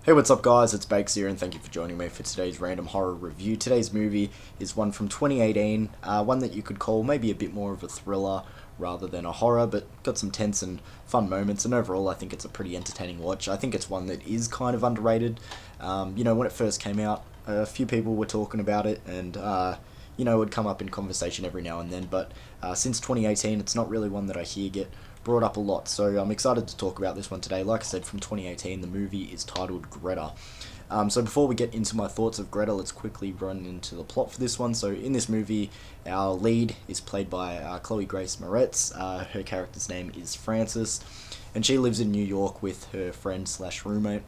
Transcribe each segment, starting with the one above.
Hey, what's up, guys? It's Bakes here, and thank you for joining me for today's random horror review. Today's movie is one from 2018, one that you could call maybe a bit more of a thriller rather than a horror, but got some tense and fun moments, and overall I think it's a pretty entertaining watch. I think it's one that is kind of underrated. When it first came out, a few people were talking about it, and it would come up in conversation every now and then, but since 2018, it's not really one that I hear get brought up a lot, so I'm excited to talk about this one today. Like I said, from 2018, the movie is titled Greta. So before we get into my thoughts of Greta, let's quickly run into the plot for this one. So in this movie, our lead is played by Chloe Grace Moretz. Her character's name is Frances, and she lives in New York with her friend slash roommate.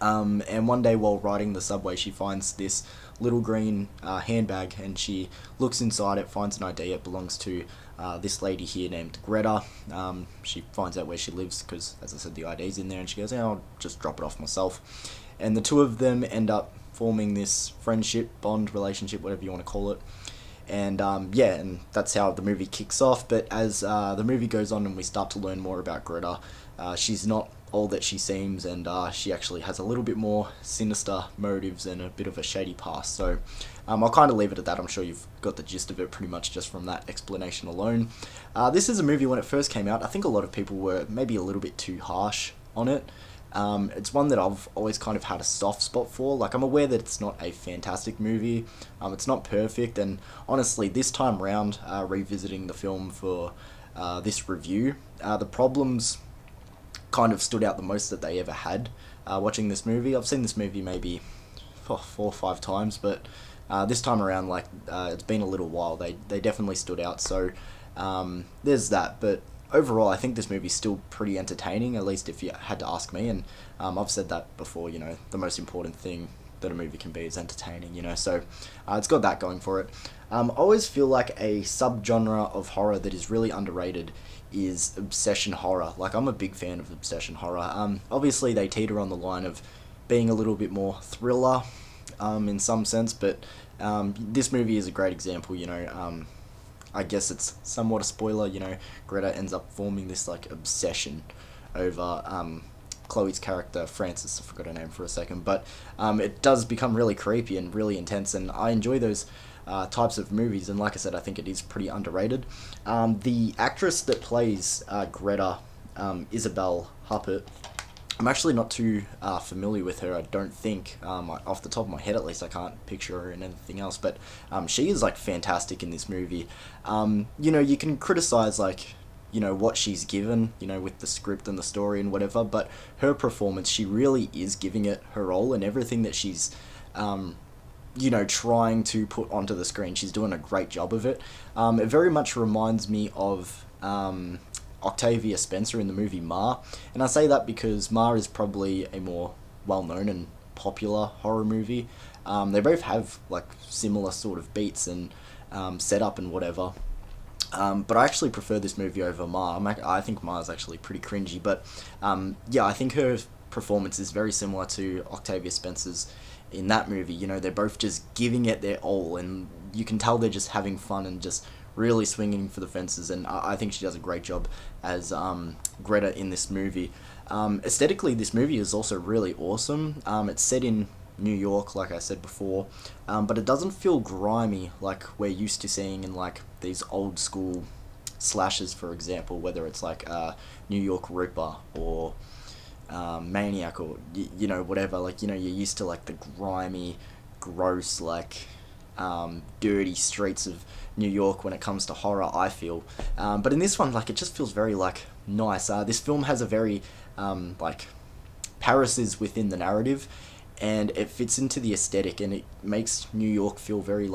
And one day while riding the subway, she finds this little green handbag, and she looks inside it, finds an ID. It belongs to this lady here named Greta. She finds out where she lives because, as I said, the ID's in there, and she goes, I'll just drop it off myself. And the two of them end up forming this friendship, bond, relationship, whatever you want to call it. And and that's how the movie kicks off. But as the movie goes on and we start to learn more about Greta, she's not all that she seems, and she actually has a little bit more sinister motives and a bit of a shady past. So I'll kind of leave it at that. I'm sure you've got the gist of it pretty much just from that explanation alone. This is a movie, when it first came out, I think a lot of people were maybe a little bit too harsh on it. It's one that I've always kind of had a soft spot for. Like, I'm aware that it's not a fantastic movie. It's not perfect, and honestly, this time round, revisiting the film for this review, the problems kind of stood out the most that they ever had watching this movie. I've seen this movie maybe 4 or 5 times, but this time around, it's been a little while. They definitely stood out, so there's that. But overall, I think this movie's still pretty entertaining, at least if you had to ask me, and I've said that before, the most important thing that a movie can be is entertaining, so it's got that going for it. I always feel like a subgenre of horror that is really underrated is obsession horror. Like, I'm a big fan of obsession horror. Obviously, they teeter on the line of being a little bit more thriller in some sense, but this movie is a great example. I guess it's somewhat a spoiler. Greta ends up forming this obsession over Chloe's character, Frances. I forgot her name for a second, but it does become really creepy and really intense, and I enjoy those types of movies, and like I said, I think it is pretty underrated. The actress that plays Greta, Isabel Huppert, I'm actually not too familiar with her, I don't think. Off the top of my head, at least, I can't picture her in anything else, but she is fantastic in this movie. You can criticize what she's given, with the script and the story and whatever, but her performance, she really is giving it her all, and everything that she's trying to put onto the screen, she's doing a great job of it. It very much reminds me of Octavia Spencer in the movie Ma, and I say that because Ma is probably a more well-known and popular horror movie. They both have similar sort of beats and setup and whatever. But I actually prefer this movie over Ma. I think Ma is actually pretty cringy, but I think her performance is very similar to Octavia Spencer's in that movie. They're both just giving it their all, and you can tell they're just having fun and just really swinging for the fences, and I think she does a great job as Greta in this movie. Aesthetically, this movie is also really awesome. It's set in New York, like I said before, but it doesn't feel grimy like we're used to seeing in these old school slashers, for example, whether it's New York Ripper or Maniac, or whatever. You're used to the grimy, gross, dirty streets of New York when it comes to horror, I feel. But in this one, it just feels very nice. This film has a very Paris is within the narrative, and it fits into the aesthetic, and it makes New York feel very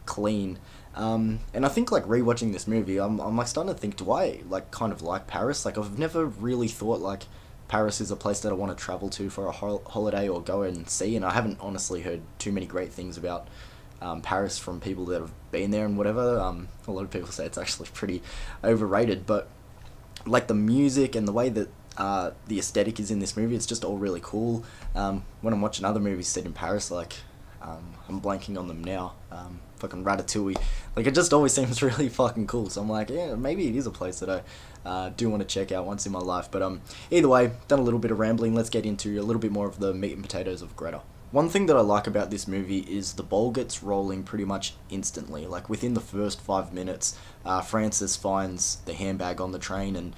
clean. And I think rewatching this movie, I'm starting to think, do I kind of like Paris? I've never really thought Paris is a place that I want to travel to for a holiday or go and see, and I haven't honestly heard too many great things about Paris from people that have been there and whatever. A lot of people say it's actually pretty overrated, but the music and the way that the aesthetic is in this movie, it's just all really cool. When I'm watching other movies set in Paris, I'm blanking on them now. fucking Ratatouille. Like, it just always seems really fucking cool. So I'm like, yeah, maybe it is a place that I do want to check out once in my life. But either way, done a little bit of rambling. Let's get into a little bit more of the meat and potatoes of Greta. One thing that I like about this movie is the ball gets rolling pretty much instantly. Like, within the first 5 minutes, Frances finds the handbag on the train, and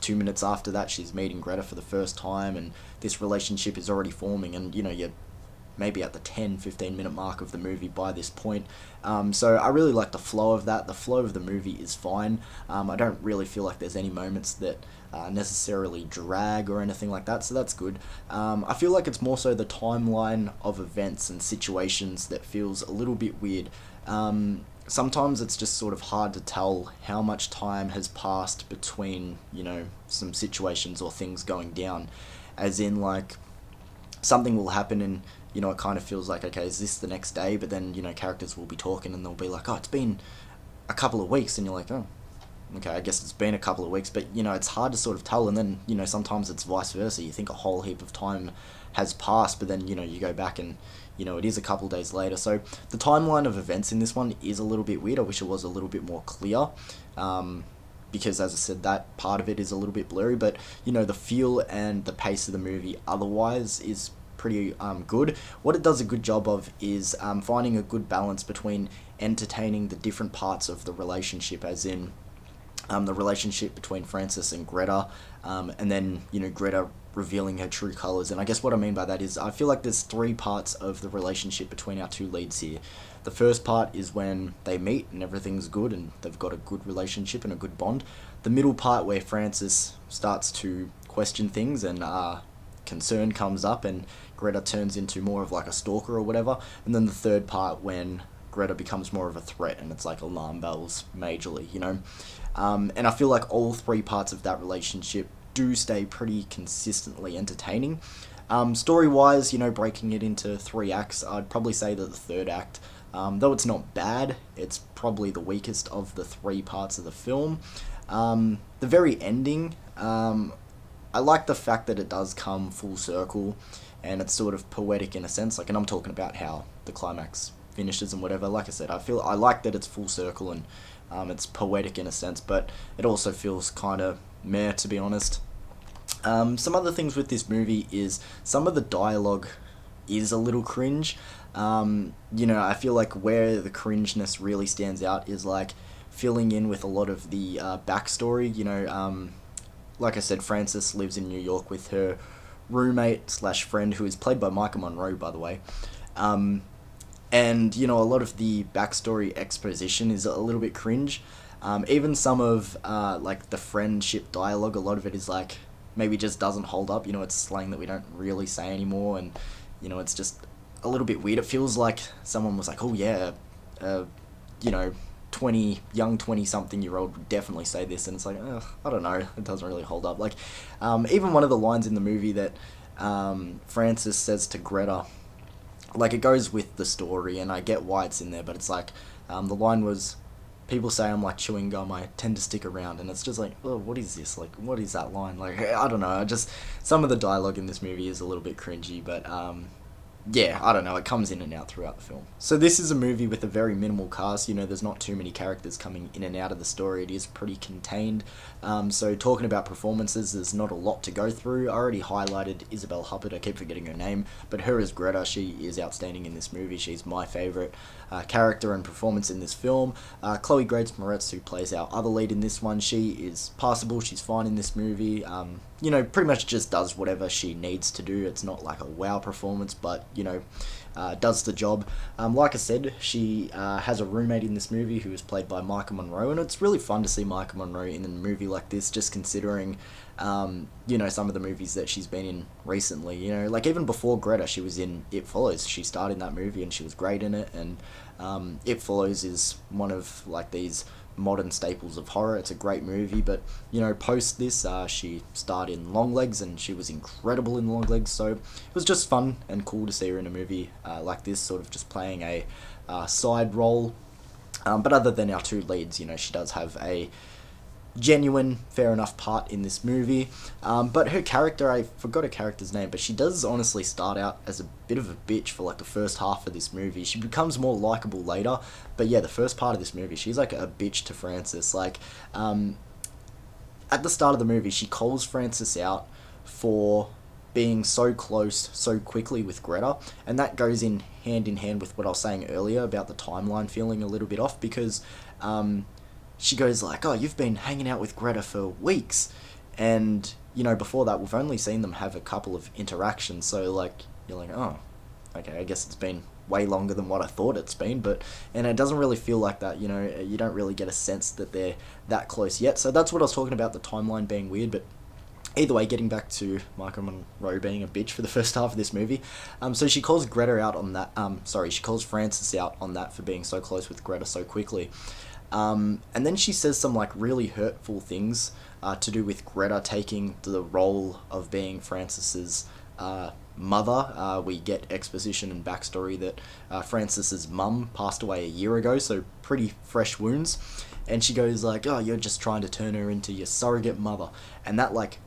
2 minutes after that, she's meeting Greta for the first time, and this relationship is already forming, and you're maybe at the 10-15 minute mark of the movie by this point. So I really like the flow of that. The flow of the movie is fine. I don't really feel like there's any moments that necessarily drag or anything like that, so that's good. I feel like it's more so the timeline of events and situations that feels a little bit weird. Sometimes it's just sort of hard to tell how much time has passed between, some situations or things going down. As in, like, something will happen and, it kind of feels like, okay, is this the next day? But then, characters will be talking and they'll be like, oh, it's been a couple of weeks. And you're like, oh, okay, I guess it's been a couple of weeks. But, it's hard to sort of tell. And then, sometimes it's vice versa. You think a whole heap of time has passed, but then, you go back and, it is a couple of days later. So the timeline of events in this one is a little bit weird. I wish it was a little bit more clear. Because, as I said, that part of it is a little bit blurry. But, the feel and the pace of the movie otherwise is pretty good. What it does a good job of is finding a good balance between entertaining the different parts of the relationship, as in the relationship between Frances and Greta, and then, Greta revealing her true colours. And I guess what I mean by that is I feel like there's three parts of the relationship between our two leads here. The first part is when they meet and everything's good and they've got a good relationship and a good bond. The middle part where Frances starts to question things and concern comes up and Greta turns into more of like a stalker or whatever. And then the third part when Greta becomes more of a threat and it's like alarm bells majorly, and I feel like all three parts of that relationship do stay pretty consistently entertaining. Story-wise, breaking it into 3 acts, I'd probably say that the third act, though it's not bad, it's probably the weakest of the 3 parts of the film. The very ending, I like the fact that it does come full circle, and it's sort of poetic in a sense, and I'm talking about how the climax finishes and whatever. Like I said, I like that it's full circle and it's poetic in a sense, but it also feels kind of meh, to be honest. Some other things with this movie is some of the dialogue is a little cringe. I feel like where the cringeness really stands out is like filling in with a lot of the backstory. Like I said, Frances lives in New York with her roommate / friend, who is played by Micah Monroe, by the way. And, a lot of the backstory exposition is a little bit cringe. Even some of, the friendship dialogue, a lot of it is, maybe just doesn't hold up. It's slang that we don't really say anymore, and, it's just a little bit weird. It feels like someone was like, oh, yeah, 20-something-year-old would definitely say this, and it's like, I don't know, it doesn't really hold up. Even one of the lines in the movie that Frances says to Greta, it goes with the story, and I get why it's in there, but it's the line was, people say I'm like chewing gum, I tend to stick around, and it's just like, oh, what is this? What is that line? I don't know, some of the dialogue in this movie is a little bit cringy, but, yeah, I don't know, it comes in and out throughout the film. So this is a movie with a very minimal cast, there's not too many characters coming in and out of the story, it is pretty contained. So talking about performances, there's not a lot to go through. I already highlighted Isabelle Huppert, I keep forgetting her name, but her as Greta, she is outstanding in this movie. She's my favourite character and performance in this film. Chloe Grace Moretz, who plays our other lead in this one, she is passable, she's fine in this movie. Pretty much just does whatever she needs to do. It's not like a wow performance, but, does the job. Like I said, she has a roommate in this movie who is played by Micah Monroe, and it's really fun to see Micah Monroe in a movie like this, just considering, some of the movies that she's been in recently. Even before Greta, she was in It Follows. She starred in that movie, and she was great in it, and It Follows is one of, these modern staples of horror. It's a great movie, but post this she starred in Longlegs, and she was incredible in Longlegs, so it was just fun and cool to see her in a movie like this, sort of just playing a side role. But other than our two leads, she does have a genuine, fair enough part in this movie. But her character, I forgot her character's name, but she does honestly start out as a bit of a bitch for like the first half of this movie. She becomes more likable later, but yeah, the first part of this movie, she's like a bitch to Francis. Like, at the start of the movie, she calls Francis out for being so close so quickly with Greta, and that goes in hand with what I was saying earlier about the timeline feeling a little bit off, because she goes like, oh, you've been hanging out with Greta for weeks, and you know, before that we've only seen them have a couple of interactions, so like, you're like, oh, okay, I guess it's been way longer than what I thought it's been, but, and it doesn't really feel like that, you know, you don't really get a sense that they're that close yet, so that's what I was talking about, the timeline being weird. But either way, getting back to Michael Monroe being a bitch for the first half of this movie, so she calls Greta out on that, she calls Francis out on that for being so close with Greta so quickly, and then she says some like really hurtful things to do with Greta taking the role of being Francis's mother. We get exposition and backstory that Francis's mum passed away a year ago, so pretty fresh wounds, and she goes like, oh, you're just trying to turn her into your surrogate mother, and that like,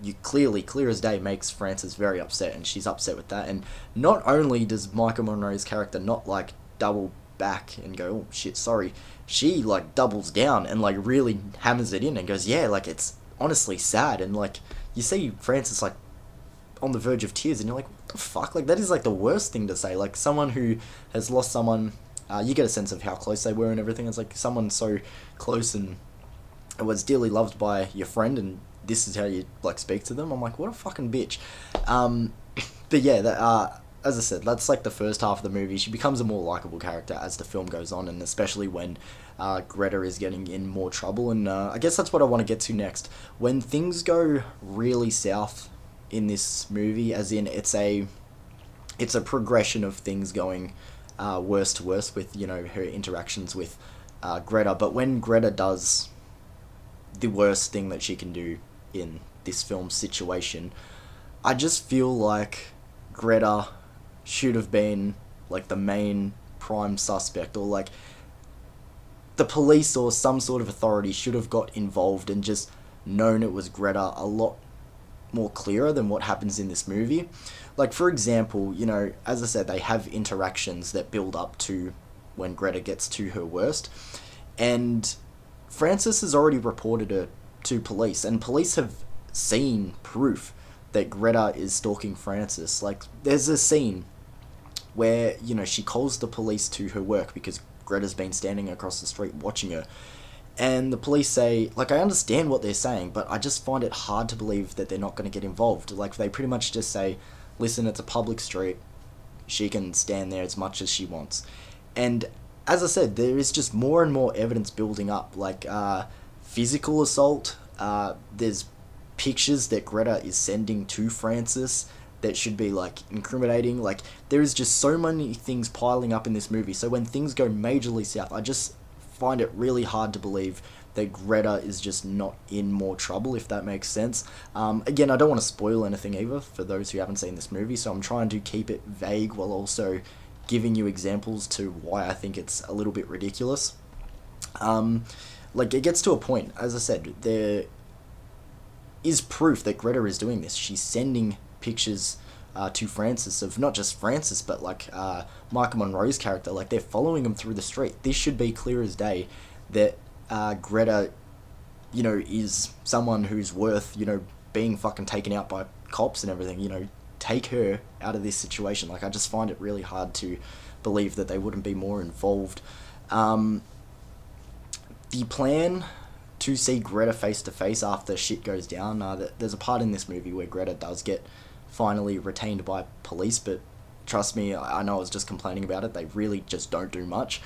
you clear as day, makes Frances very upset, and she's upset with that. And not only does Michael Monroe's character not like double back and go, oh shit, sorry, she like doubles down and like really hammers it in and goes, yeah, like it's honestly sad. And like, you see Frances like on the verge of tears, and you're like, what the fuck, like that is like the worst thing to say. Like someone who has lost someone, you get a sense of how close they were and everything. It's like someone so close and was dearly loved by your friend, and this is how you like speak to them. I'm like, what a fucking bitch. But yeah, that, as I said, that's like the first half of the movie. She becomes a more likable character as the film goes on, and especially when Greta is getting in more trouble. And I guess that's what I want to get to next. When things go really south in this movie, as in it's a progression of things going worse to worse with, you know, her interactions with Greta. But when Greta does the worst thing that she can do in this film situation, I just feel like Greta should have been like the main prime suspect, or like the police or some sort of authority should have got involved and just known it was Greta a lot more clearer than what happens in this movie. Like, for example, you know, as I said, they have interactions that build up to when Greta gets to her worst, and Francis has already reported her to police, and police have seen proof that Greta is stalking Francis. Like, there's a scene where, you know, she calls the police to her work because Greta's been standing across the street watching her, and the police say, like, I understand what they're saying, but I just find it hard to believe that they're not going to get involved. Like, they pretty much just say, listen, it's a public street, she can stand there as much as she wants. And as I said, there is just more and more evidence building up, like physical assault. There's pictures that Greta is sending to Francis that should be like incriminating. Like, there is just so many things piling up in this movie. So when things go majorly south, I just find it really hard to believe that Greta is just not in more trouble, if that makes sense. Again, I don't want to spoil anything either for those who haven't seen this movie, so I'm trying to keep it vague while also giving you examples to why I think it's a little bit ridiculous. Like, it gets to a point, as I said, there is proof that Greta is doing this. She's sending pictures to Francis of not just Francis, but like Michael Monroe's character. Like, they're following him through the street. This should be clear as day that Greta, you know, is someone who's worth, you know, being fucking taken out by cops and everything. You know, take her out of this situation. Like, I just find it really hard to believe that they wouldn't be more involved. The plan to see Greta face to face after shit goes down, there's a part in this movie where Greta does get finally retained by police, but trust me, I know I was just complaining about it, they really just don't do much.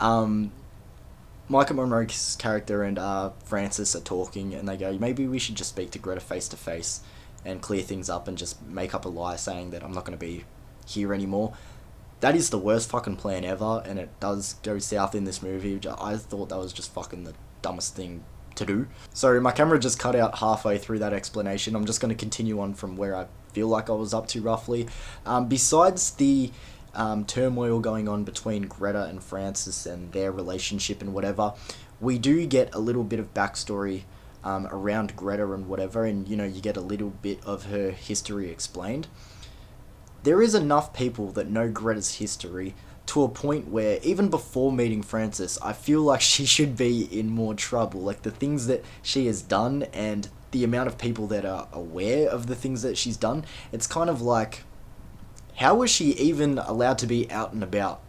Michael Monroe's character and Francis are talking, and they go, maybe we should just speak to Greta face to face and clear things up and just make up a lie saying that I'm not going to be here anymore. That is the worst fucking plan ever, and it does go south in this movie. I thought that was just fucking the dumbest thing to do. So my camera just cut out halfway through that explanation. I'm just going to continue on from where I feel like I was up to roughly. Besides the turmoil going on between Greta and Francis and their relationship and whatever, we do get a little bit of backstory around Greta and whatever, and you know, you get a little bit of her history explained. There is enough people that know Greta's history to a point where even before meeting Francis, I feel like she should be in more trouble. Like the things that she has done and the amount of people that are aware of the things that she's done, it's kind of like, how was she even allowed to be out and about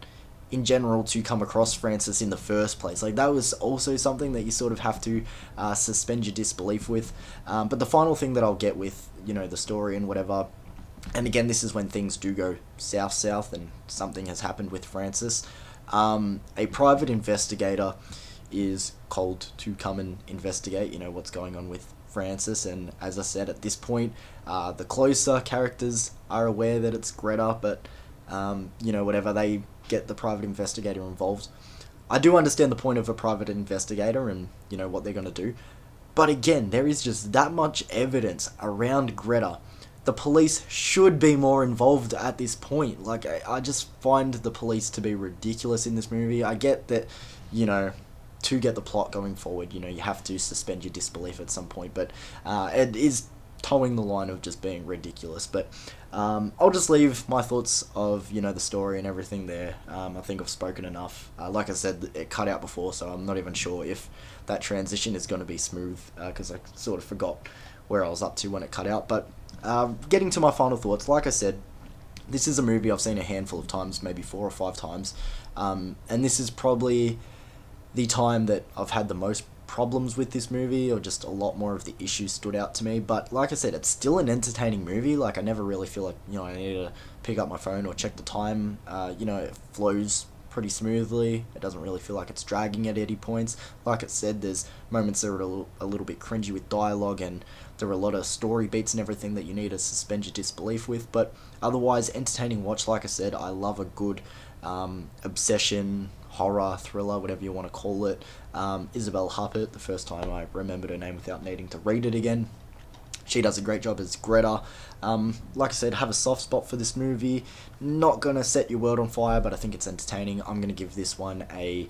in general to come across Francis in the first place? Like that was also something that you sort of have to suspend your disbelief with. But the final thing that I'll get with, you know, the story and whatever, and again, this is when things do go south and something has happened with Francis. A private investigator is called to come and investigate, you know, what's going on with Francis. And as I said, at this point, the closer characters are aware that it's Greta, but, you know, whatever, they get the private investigator involved. I do understand the point of a private investigator and, you know, what they're going to do. But again, there is just that much evidence around Greta. The police should be more involved at this point. Like, I just find the police to be ridiculous in this movie. I get that, you know, to get the plot going forward, you know, you have to suspend your disbelief at some point, but it is towing the line of just being ridiculous. But I'll just leave my thoughts of, you know, the story and everything there. I think I've spoken enough. Like I said, it cut out before, so I'm not even sure if that transition is going to be smooth, because I sort of forgot where I was up to when it cut out. But getting to my final thoughts, like I said, this is a movie I've seen a handful of times, maybe 4 or 5 times, and this is probably the time that I've had the most problems with this movie, or just a lot more of the issues stood out to me. But like I said, it's still an entertaining movie. Like, I never really feel like, you know, I need to pick up my phone or check the time. You know, it flows pretty smoothly. It doesn't really feel like it's dragging at any points. Like I said, there's moments that are a little bit cringy with dialogue, and there are a lot of story beats and everything that you need to suspend your disbelief with. But otherwise, entertaining watch. Like I said, I love a good obsession, horror, thriller, whatever you want to call it. Isabelle Huppert, the first time I remembered her name without needing to read it again. She does a great job as Greta. Like I said, have a soft spot for this movie. Not going to set your world on fire, but I think it's entertaining. I'm going to give this one a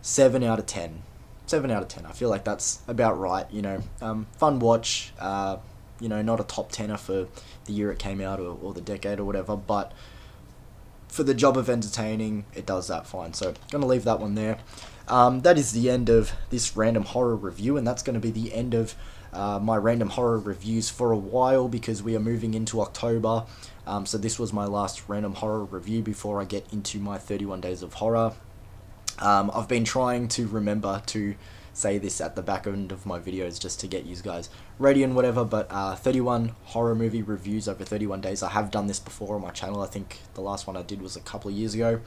7 out of 10. 7 out of 10. I feel like that's about right, you know. Fun watch. You know, not a top 10er for the year it came out, or the decade or whatever, but for the job of entertaining, it does that fine. So, going to leave that one there. That is the end of this random horror review, and that's going to be the end of my random horror reviews for a while, because we are moving into October. So this was my last random horror review before I get into my 31 days of horror. I've been trying to remember to say this at the back end of my videos just to get you guys ready and whatever, but 31 horror movie reviews over 31 days. I have done this before on my channel. I think the last one I did was a couple of years ago.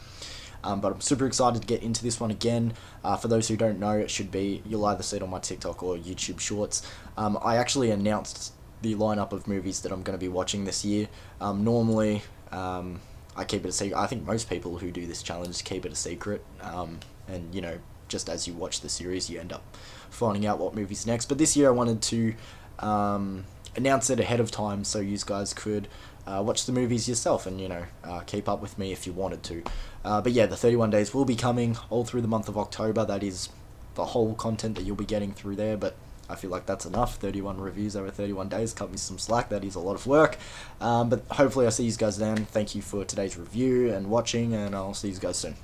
But I'm super excited to get into this one again. For those who don't know, it should be, you'll either see it on my TikTok or YouTube Shorts. I actually announced the lineup of movies that I'm going to be watching this year. Normally, I keep it a secret. I think most people who do this challenge keep it a secret. And, you know, just as you watch the series, you end up finding out what movie's next. But this year I wanted to announce it ahead of time so you guys could watch the movies yourself and, you know, keep up with me if you wanted to. But yeah, the 31 days will be coming all through the month of October. That is the whole content that you'll be getting through there, but I feel like that's enough. 31 reviews over 31 days, cut me some slack. That is a lot of work. But hopefully I'll see you guys then. Thank you for today's review and watching, and I'll see you guys soon.